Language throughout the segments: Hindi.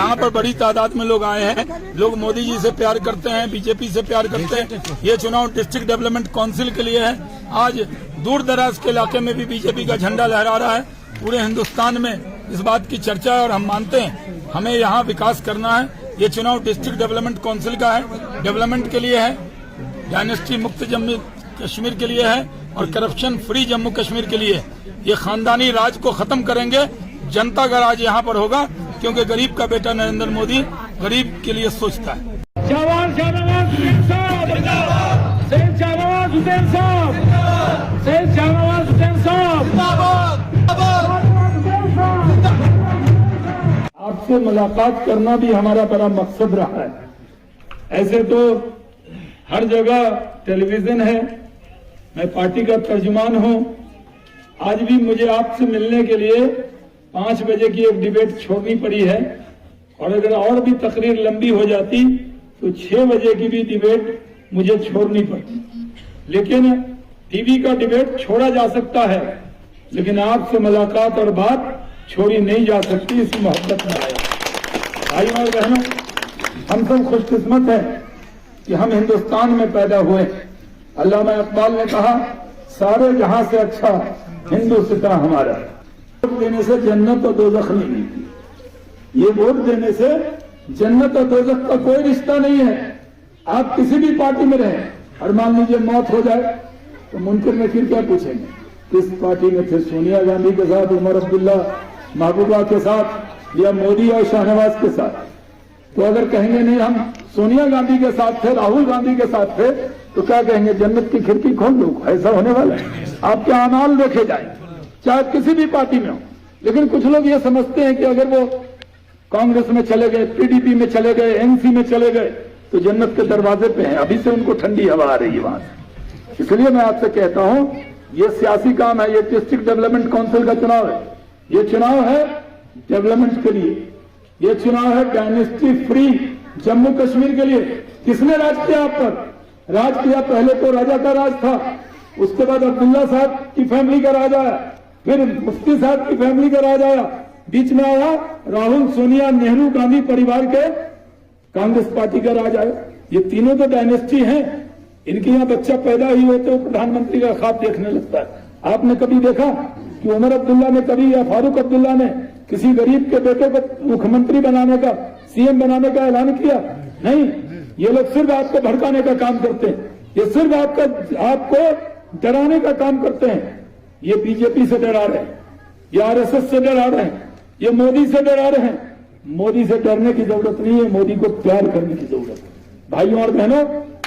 यहाँ पर बड़ी तादाद में लोग आए हैं। लोग मोदी जी से प्यार करते हैं, बीजेपी से प्यार करते हैं। ये चुनाव डिस्ट्रिक्ट डेवलपमेंट काउंसिल के लिए है। आज दूर दराज के इलाके में भी बीजेपी का झंडा लहरा रहा है। पूरे हिंदुस्तान में इस बात की चर्चा है और हम मानते हैं हमें यहाँ विकास करना है। ये चुनाव डिस्ट्रिक्ट डेवलपमेंट काउंसिल का है, डेवलपमेंट के लिए है, डायनेस्टी मुक्त जम्मू कश्मीर के लिए है और करप्शन फ्री जम्मू कश्मीर के लिए। ये खानदानी राज को खत्म करेंगे, जनता का राज यहाँ पर होगा, क्योंकि गरीब का बेटा नरेंद्र मोदी गरीब के लिए सोचता है। जवान शाहनवाज हुसैन साहब, शहीद शाहनवाज हुसैन साहब, शहीद शाहनवाज हुसैन साहब। आपसे मुलाकात करना भी हमारा बड़ा मकसद रहा है। ऐसे तो हर जगह टेलीविजन है, मैं पार्टी का तर्जुमान हूं। आज भी मुझे आपसे मिलने के लिए 5 बजे की एक डिबेट छोड़नी पड़ी है और अगर और भी तकरीर लंबी हो जाती तो 6 बजे की भी डिबेट मुझे छोड़नी पड़ती। लेकिन टीवी का डिबेट छोड़ा जा सकता है, लेकिन आपसे मुलाकात और बात छोड़ी नहीं जा सकती। इस मोहब्बत में आया। भाइयों और बहनों, हम सब खुशकिस्मत हैं कि हम हिंदुस्तान में पैदा हुए। अल्लामा इकबाल ने कहा, सारे जहां से अच्छा हिंदुस्तान हमारा। वोट देने से जन्नत और दोज़ख नहीं मिलती। ये वोट देने से जन्नत और दोज़ख का कोई रिश्ता नहीं है। आप किसी भी पार्टी में रहें और मान लीजिए मौत हो जाए तो मुनकर नकीर क्या पूछेंगे, किस पार्टी में थे, सोनिया गांधी के साथ, उमर अब्दुल्ला, महबूबा के साथ या मोदी और शाहनवाज के साथ? तो अगर कहेंगे नहीं हम सोनिया गांधी के साथ थे, राहुल गांधी के साथ थे, तो क्या कहेंगे, जन्नत की खिड़की खोल दो। ऐसा होने वाला है। आपके अमाल देखे जाए, चाहे किसी भी पार्टी में हो। लेकिन कुछ लोग ये समझते हैं कि अगर वो कांग्रेस में चले गए, पीडीपी में चले गए, एनसी में चले गए तो जन्नत के दरवाजे पे हैं। अभी से उनको ठंडी हवा आ रही है वहां से। इसलिए मैं आपसे कहता हूं, ये सियासी काम है। ये डिस्ट्रिक्ट डेवलपमेंट काउंसिल का चुनाव है। ये चुनाव है डेवलपमेंट के लिए। ये चुनाव है डायनेस्टी फ्री जम्मू कश्मीर के लिए। किसने राज किया आप पर? राज किया, पहले तो राजा का राज था, उसके बाद अब्दुल्ला साहब की फैमिली का राज आया, फिर मुफ्ती साहब की फैमिली का राज आया, बीच में आया राहुल, सोनिया, नेहरू, गांधी परिवार के कांग्रेस पार्टी का राज आया। ये तीनों तो डायनेस्टी हैं। इनके यहाँ बच्चा पैदा ही होते हो प्रधानमंत्री का ख्वाब देखने लगता है। आपने कभी देखा कि उमर अब्दुल्ला ने कभी या फारूक अब्दुल्ला ने किसी गरीब के बेटे को मुख्यमंत्री बनाने का, सीएम बनाने का ऐलान किया? नहीं। ये लोग सिर्फ आपको भड़काने का काम करते हैं। ये सिर्फ आपको डराने का काम करते हैं। ये बीजेपी से डरा रहे हैं, ये आरएसएस से डरा रहे हैं, ये मोदी से डरा रहे हैं। मोदी से डरने की जरूरत नहीं है, मोदी को प्यार करने की जरूरत है। भाइयों और बहनों,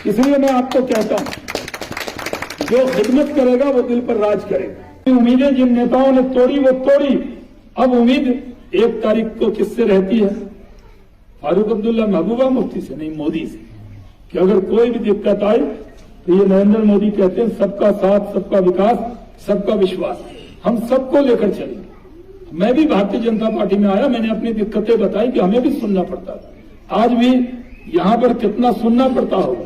इसलिए मैं आपको कहता हूं, जो खिदमत करेगा वो दिल पर राज करेगा। उम्मीदें जिन नेताओं ने तोड़ी वो तोड़ी। अब उम्मीद 1 तारीख को किससे रहती है? फारूक अब्दुल्ला, महबूबा मुफ्ती से नहीं, मोदी से। कि अगर कोई भी दिक्कत आए तो ये नरेंद्र मोदी कहते हैं, सबका साथ, सबका विकास, सबका विश्वास। हम सबको लेकर चलेंगे। मैं भी भारतीय जनता पार्टी में आया, मैंने अपनी दिक्कतें बताई कि हमें भी सुनना पड़ता था। आज भी यहां पर कितना सुनना पड़ता होगा,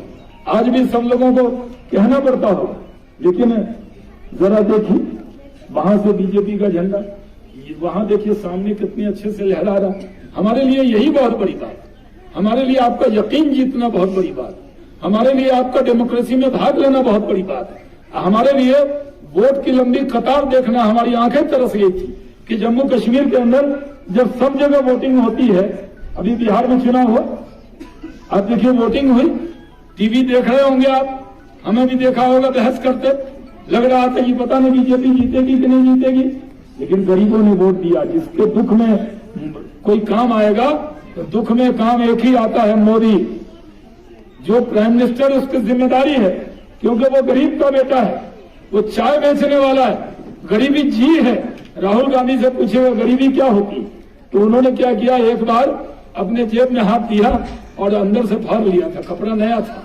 आज भी सब लोगों को कहना पड़ता होगा। लेकिन जरा देखिए, वहां से बीजेपी का झंडा, वहां देखिए सामने कितने अच्छे से लहरा रहा। हमारे लिए यही बहुत बड़ी बात है। हमारे लिए आपका यकीन जीतना बहुत बड़ी बात है। हमारे लिए आपका डेमोक्रेसी में भाग लेना बहुत बड़ी बात है। हमारे लिए वोट की लंबी कतार देखना, हमारी आंखें तरस गई थी कि जम्मू कश्मीर के अंदर जब सब जगह वोटिंग होती है। अभी बिहार में चुनाव हुआ, आप देखिए वोटिंग हुई, टीवी देख रहे होंगे आप, हमें भी देखा होगा, बहस करते लग रहा था कि पता नहीं बीजेपी जीतेगी कि नहीं जीतेगी। लेकिन गरीबों ने वोट दिया। जिसके दुख में कोई काम आएगा तो दुख में काम एक ही आता है, मोदी। जो प्राइम मिनिस्टर उसकी जिम्मेदारी है, क्योंकि वो गरीब का बेटा है, वो चाय बेचने वाला है, गरीबी जी है। राहुल गांधी से पूछेगा गरीबी क्या होती, तो उन्होंने क्या किया, एक बार अपने जेब में हाथ दिया और अंदर से फाड़ लिया था। कपड़ा नया था,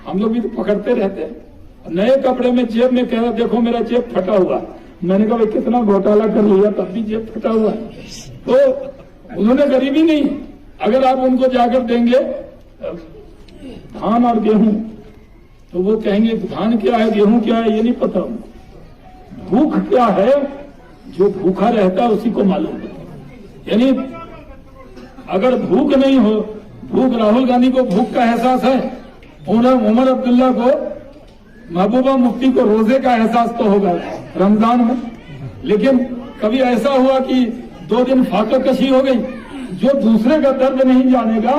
हम लोग भी तो पकड़ते रहते हैं। नए कपड़े में जेब में कह रहा, देखो मेरा जेब फटा हुआ। मैंने कहा कितना घोटाला कर लिया, तब भी जेब फटा हुआ है। तो उन्होंने गरीबी नहीं, अगर आप उनको जाकर देंगे धान और गेहूं तो वो कहेंगे धान क्या है, गेहूं क्या है, ये नहीं पता। भूख क्या है, जो भूखा रहता है उसी को मालूम होता है। यानी अगर भूख नहीं हो, भूख राहुल गांधी को भूख का एहसास है, उमर अब्दुल्ला को, महबूबा मुफ्ती को रोजे का एहसास तो होगा रमजान में। लेकिन कभी ऐसा हुआ कि 2 दिन फाका कशी हो गई। जो दूसरे का दर्द नहीं जानेगा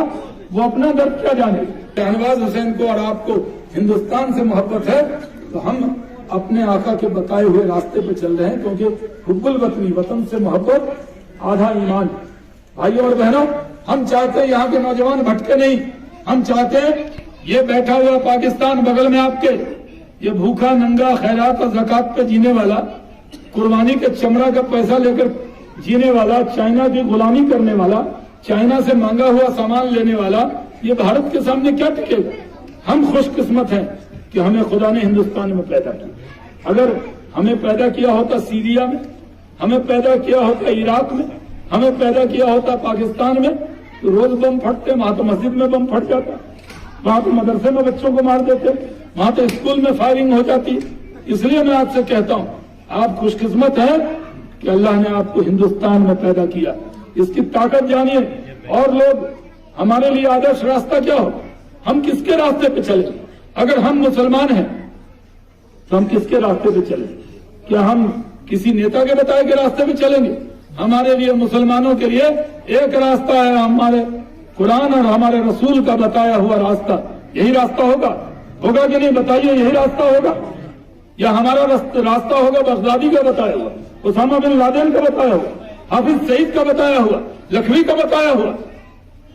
वो अपना दर्द क्या जानेगा। शहनवाज हुसैन को और आपको हिंदुस्तान से मोहब्बत है तो हम अपने आका के बताए हुए रास्ते पे चल रहे हैं, क्योंकि हुब्बुल वतनी, वतन से मोहब्बत आधा ईमान। भाइयों और बहनों, हम चाहते हैं यहाँ के नौजवान भटके नहीं। हम चाहते हैं ये बैठा हुआ पाकिस्तान बगल में आपके, ये भूखा नंगा खैरात और ज़कात पे जीने वाला, कुर्बानी के चमड़ा का पैसा लेकर जीने वाला, चाइना की गुलामी करने वाला, चाइना से मांगा हुआ सामान लेने वाला, ये भारत के सामने क्या टिकेगा। हम खुशकिस्मत हैं कि हमें खुदा ने हिंदुस्तान में पैदा किया। अगर हमें पैदा किया होता सीरिया में, हमें पैदा किया होता इराक में, हमें पैदा किया होता पाकिस्तान में, तो रोज बम फटते, वहां तो मस्जिद में बम फट जाता, वहां तो मदरसे में बच्चों को मार देते, वहां तो स्कूल में फायरिंग हो जाती। इसलिए मैं आपसे कहता हूं, आप खुशकिस्मत हैं कि अल्लाह ने आपको हिंदुस्तान में पैदा किया। इसकी ताकत जानिए। और लोग, हमारे लिए आदर्श रास्ता क्या हो, हम किसके रास्ते पे चले। अगर हम मुसलमान हैं तो हम किसके रास्ते पे चले? क्या हम किसी नेता के बताए के रास्ते पे चलेंगे? हमारे लिए, मुसलमानों के लिए एक रास्ता है, हमारे कुरान और हमारे रसूल का बताया हुआ रास्ता। यही रास्ता होगा कि नहीं? बताइए, यही रास्ता होगा या हमारा रास्ता होगा बगदादी का बताया हुआ, उसामा बिन लादेन का बताया हुआ, हाफिज सईद का बताया हुआ, लखवी का बताया हुआ?